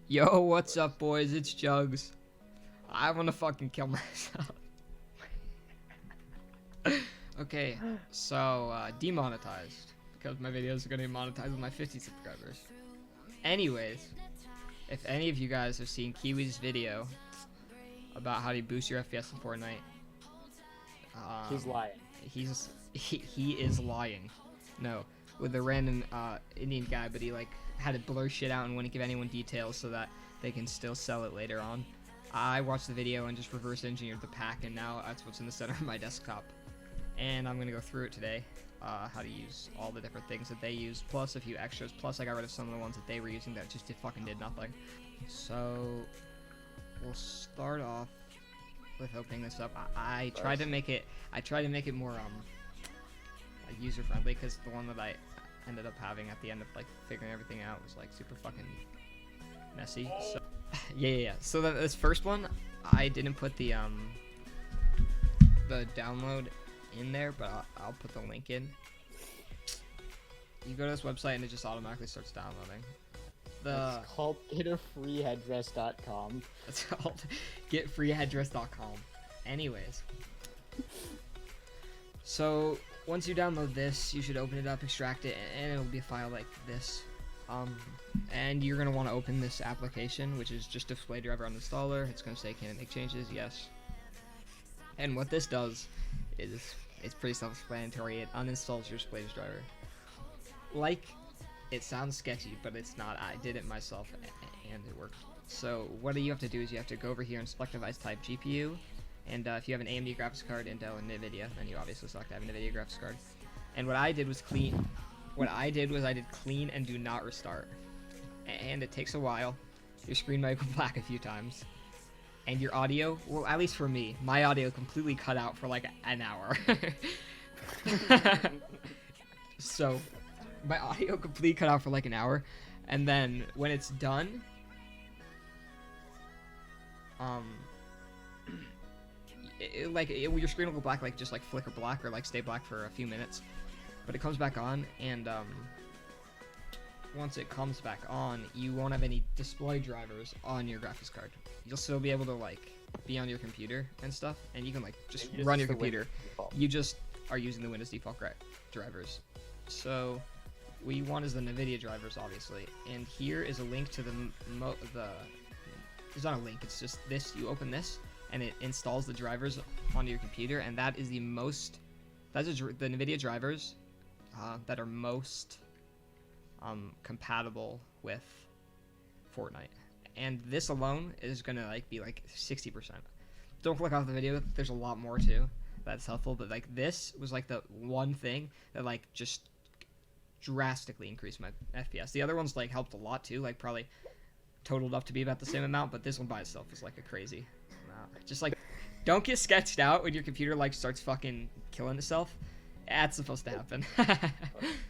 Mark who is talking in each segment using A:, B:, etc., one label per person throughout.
A: Yo, what's up, boys? It's Jugs. I wanna fucking kill myself. Okay, so, demonetized. Because my videos are gonna be monetized with my 50 subscribers. Anyways, if any of you guys have seen Kiwi's video about how to boost your FPS in Fortnite,
B: He's lying.
A: He is lying. No, with a random Indian guy, but he like had to blur shit out and wouldn't give anyone details so that they can still sell it later on. I watched the video and just reverse engineered the pack, and now that's what's in the center of my desktop. And I'm gonna go through it today, how to use all the different things that they used, plus a few extras, plus I got rid of some of the ones that they were using that just fucking did nothing. So we'll start off with opening this up. I tried to make it more like user friendly, because the one that I ended up having at the end of like figuring everything out was like super fucking messy. So yeah. So this first one, I didn't put the download in there, but I'll put the link in. You go to this website and it just automatically starts downloading.
B: It's called getafreeheaddress.com.
A: It's called getfreeheaddress.com. Anyways, so once you download this, you should open it up, extract it, and it'll be a file like this. And you're gonna want to open this application, which is just display driver on installer. It's gonna say, can it make changes? Yes. And what this does is, it's pretty self-explanatory. It uninstalls your display driver. Like, it sounds sketchy, but it's not. I did it myself, and it worked. So what you have to do is you have to go over here and select device type GPU, and if you have an AMD graphics card, Intel, and NVIDIA, then you obviously select have an NVIDIA graphics card. And what I did was clean. What I did was I did clean and do not restart. And it takes a while. Your screen might go black a few times. And your audio, well, at least for me, my audio completely cut out for like an hour. So, my audio completely cut out for like an hour. And then when it's done, your screen will go black, like just like flicker black or like stay black for a few minutes. But it comes back on, and once it comes back on, you won't have any display drivers on your graphics card. You'll still be able to like be on your computer and stuff, and you can like just run your computer. You just are using the Windows default drivers. So what you want is the NVIDIA drivers, obviously. And here is a link to it's not a link, it's just this. You open this, and it installs the drivers onto your computer, and that is the NVIDIA drivers that are most compatible with Fortnite. And this alone is gonna like be like 60%. Don't click off the video. There's a lot more too that's helpful, but like this was like the one thing that like just drastically increased my FPS. The other ones like helped a lot too, like probably totaled up to be about the same amount, but this one by itself is like a crazy amount. Just like, don't get sketched out when your computer like starts fucking killing itself. That's supposed to happen.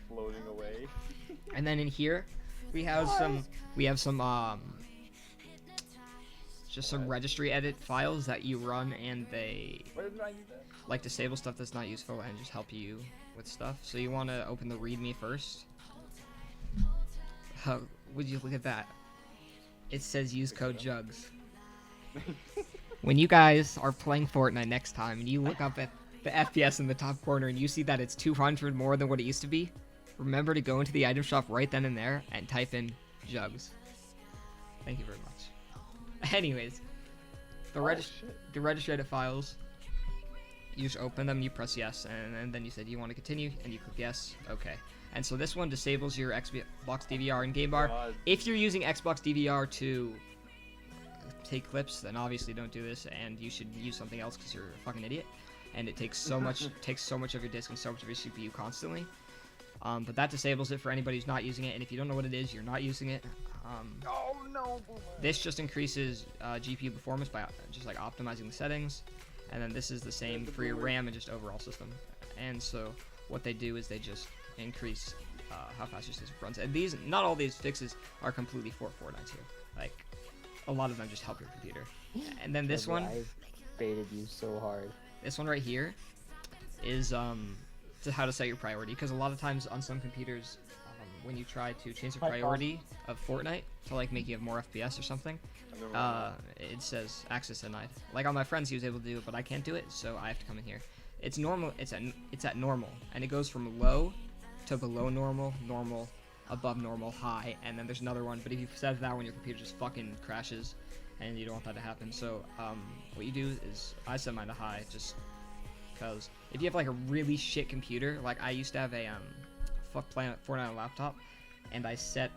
C: Floating away.
A: And then in here, we have some just some registry edit files that you run, and they like disable stuff that's not useful and just help you with stuff. So you want to open the README first. Would you look at that? It says use code Jugs. When you guys are playing Fortnite next time and you look up at the FPS in the top corner and you see that it's 200 more than what it used to be, remember to go into the item shop right then and there and type in Jugs. Thank you very much. Anyways, the registry edit files, you just open them, you press yes, and then you said you want to continue, and you click yes. Okay. And so this one disables your Xbox DVR and game bar. If you're using Xbox DVR to take clips, then obviously don't do this, and you should use something else because you're a fucking idiot. And it takes so much of your disk and so much of your CPU constantly. But that disables it for anybody who's not using it, and if you don't know what it is, you're not using it.
C: Oh no!
A: This just increases GPU performance by just like optimizing the settings, and then this is the same for your RAM and just overall system. And so what they do is they just increase how fast your system runs. And these, not all these fixes are completely for Fortnite here. Like, a lot of them just help your computer. And then this one,
B: I baited you so hard.
A: this one right here is to how to set your priority, because a lot of times on some computers when you try to change the priority of Fortnite to like make you have more FPS or something, it says access denied. Like on my friends, he was able to do it, but I can't do it, so I have to come in here. It's normal. It's at normal, and it goes from low to below normal, normal, above normal, high, and then there's another one. But if you set that one, your computer just fucking crashes, and you don't want that to happen. So what you do is I set mine to high, just because if you have like a really shit computer, like I used to have a Fortnite on a laptop, and I set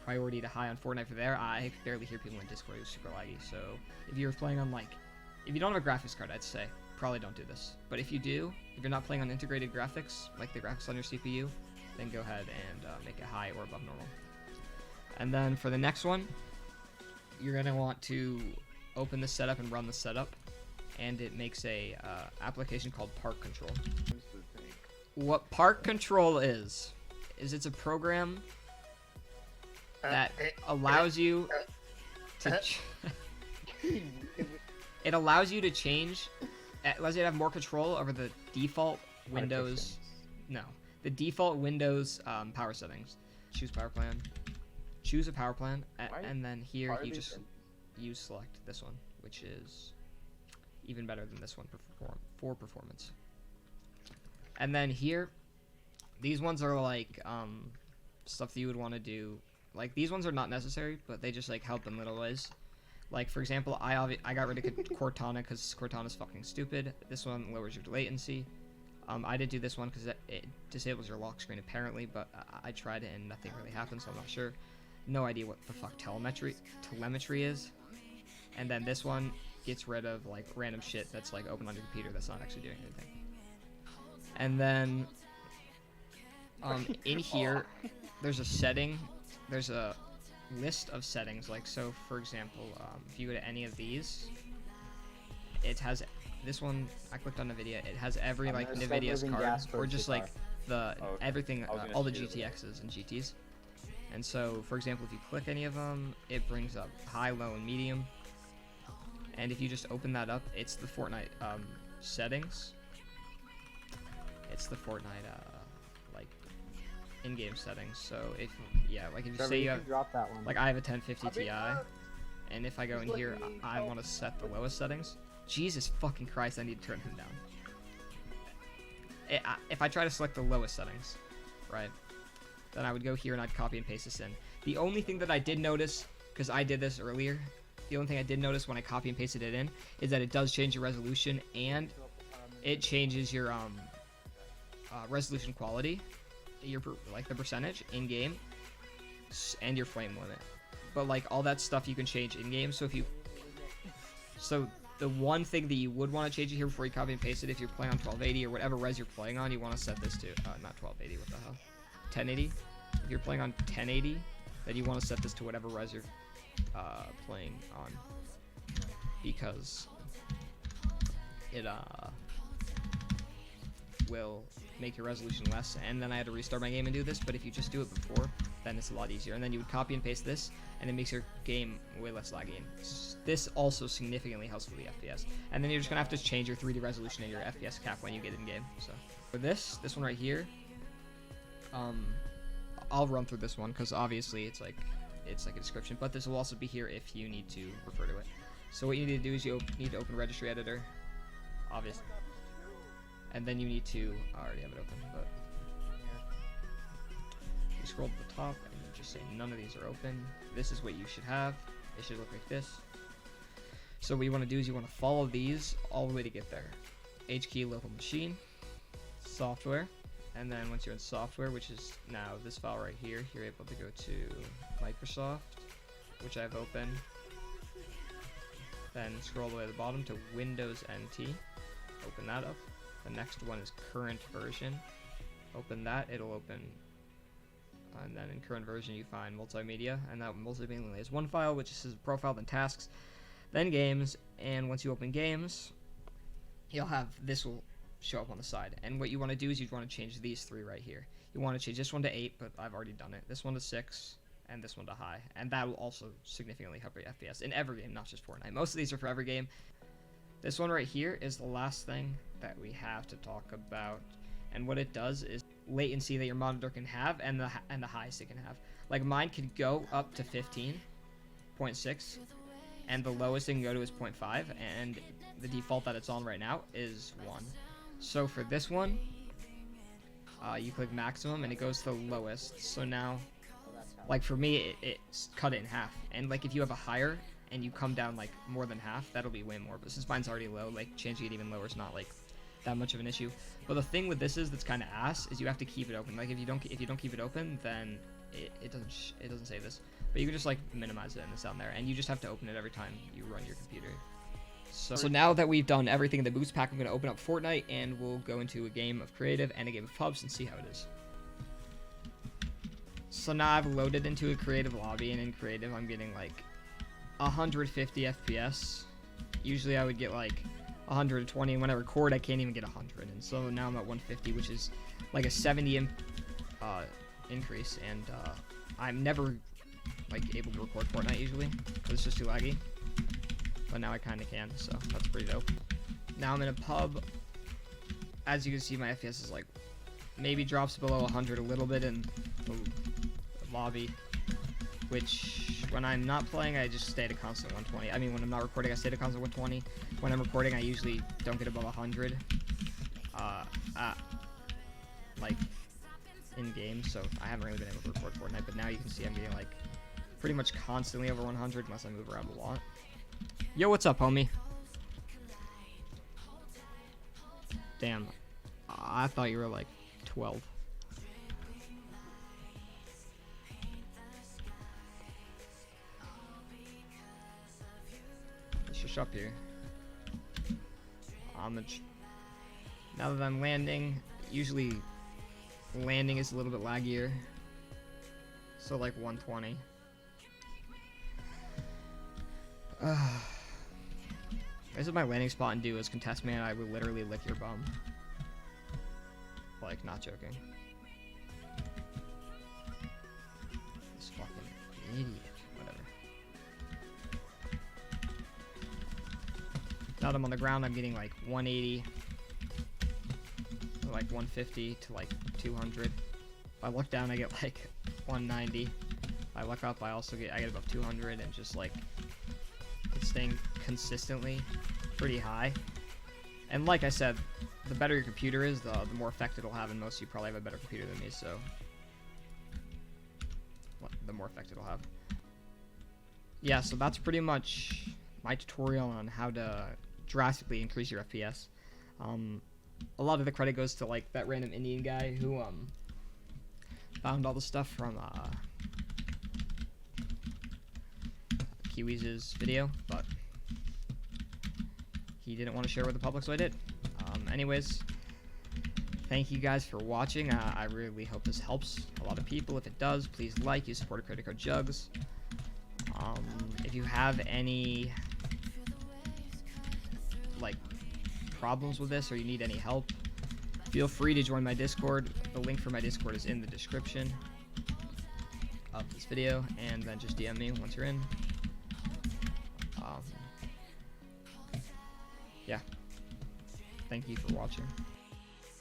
A: priority to high on Fortnite for there. I could barely hear people in Discord. It was super laggy. So if you're playing on like, if you don't have a graphics card, I'd say probably don't do this. But if you do, if you're not playing on integrated graphics, like the graphics on your CPU, then go ahead and make it high or above normal. And then for the next one, you're gonna want to open the setup and run the setup, and it makes a application called Park Control. What Park Control is it's a program that allows you to it allows you to change, it allows you to have more control over the default Windows, the default Windows power settings. Choose power plan, choose a power plan, and then here you select this one, which is even better than this one for performance. And then here, these ones are like stuff that you would want to do. Like these ones are not necessary, but they just like help in little ways. Like for example, I got rid of Cortana because Cortana's fucking stupid. This one lowers your latency. I did do this one because it disables your lock screen apparently, but I tried it and nothing really happened, so I'm not sure. No idea what the fuck telemetry is. And then this one gets rid of like random shit that's like open on your computer that's not actually doing anything. And then in here, there's a list of settings. Like so, for example, if you go to any of these, it has this one. I clicked on NVIDIA. It has every like NVIDIA's card, or just like the everything, all the GTXs and GTs. And so, for example, if you click any of them, it brings up high, low, and medium. And if you just open that up, it's the Fortnite settings. It's the Fortnite like in-game settings. So if like if you say you have
B: drop that one.
A: Like I have a 1050 Ti, and if I go in here, I want to set the lowest settings. Jesus fucking Christ, I need to turn him down. If I try to select the lowest settings, right, then I would go here and I'd copy and paste this in. The only thing that I did notice, because I did this earlier, the only thing I did notice when I copy and pasted it in is that it does change your resolution, and it changes your resolution quality, like the percentage in game, and your frame limit. But like all that stuff you can change in game. So the one thing that you would want to change it here before you copy and paste it, if you're playing on 1280 or whatever res you're playing on, you want to set this to not 1280. What the hell? 1080. If you're playing on 1080, then you want to set this to whatever res you're playing on, because it will make your resolution less. And then I had to restart my game and do this, but if you just do it before, then it's a lot easier. And then you would copy and paste this, and it makes your game way less laggy. And this also significantly helps with the FPS. And then you're just gonna have to change your 3D resolution and your FPS cap when you get in game. So for this one right here, I'll run through this one because obviously it's like a description, but this will also be here if you need to refer to it. So what you need to do is you need to open registry editor, obviously, and then you need to, I already have it open, but you scroll to the top and you just say none of these are open. This is what you should have. It should look like this. So what you want to do is you want to follow these all the way to get there. HKey local machine, software, and then once you're in software, which is now this file right here, you're able to go to Microsoft, which I have open. Then scroll all the way to the bottom to Windows NT. Open that up. The next one is current version. Open that, it'll open. And then in current version you find multimedia, and that multimedia is one file, which is profile, then tasks, then games. And once you open games, you'll have this will show up on the side. And what you want to do is you want to change these three right here. You want to change this one to 8, but I've already done it. This one to 6, and this one to high. And that will also significantly help your FPS in every game, not just Fortnite. Most of these are for every game. This one right here is the last thing that we have to talk about. And what it does is latency that your monitor can have and the highest it can have. Like mine can go up to 15.6, and the lowest it can go to is 0.5, and the default that it's on right now is 1. So for this one, you click maximum and it goes to the lowest. So now, like for me, it's cut it in half. And like if you have a higher and you come down like more than half, that'll be way more. But since mine's already low, like changing it even lower is not like that much of an issue. But the thing with this is that's kind of ass is you have to keep it open. Like if you don't keep it open, then it doesn't say this. But you can just like minimize it and it's down there, and you just have to open it every time you run your computer. So now that we've done everything in the boost pack, I'm going to open up Fortnite and we'll go into a game of creative and a game of pubs and see how it is. So now I've loaded into a creative lobby, and in creative I'm getting like 150 FPS. Usually I would get like 120, and when I record I can't even get 100, and so now I'm at 150, which is like a 70 increase, and I'm never like able to record Fortnite usually because it's just too laggy. But now I kind of can, so that's pretty dope. Now I'm in a pub. As you can see, my FPS is like maybe drops below 100 a little bit in the lobby, which when I'm not playing, I just stay at a constant 120. I mean, when I'm not recording, I stay at a constant 120. When I'm recording, I usually don't get above 100 like in game, so I haven't really been able to record Fortnite. But now you can see I'm getting like pretty much constantly over 100 unless I move around a lot. Yo, what's up, homie? Damn, I thought you were like 12. Let's just up here. Now that I'm landing, usually landing is a little bit laggier. So like 120. This is my landing spot in Duo's Contest Man. I would literally lick your bum. Like, not joking. This fucking idiot. Whatever. Now that I'm on the ground, I'm getting like 180, or like 150 to like 200. If I look down, I get like 190. If I look up, I get above 200, and just like it's staying consistently pretty high. And like I said, the better your computer is, the more effect it'll have, and most of you probably have a better computer than me, so the more effect it'll have. Yeah, so that's pretty much my tutorial on how to drastically increase your FPS. A lot of the credit goes to like that random Indian guy who found all the stuff from Kiwi's video, but he didn't want to share with the public, so I did. Anyways, thank you guys for watching. I really hope this helps a lot of people. If it does, please like. You support a credit card Jugs. If you have any like problems with this, or you need any help, feel free to join my Discord. The link for my Discord is in the description of this video, and then just DM me once you're in. Yeah. Thank you for watching.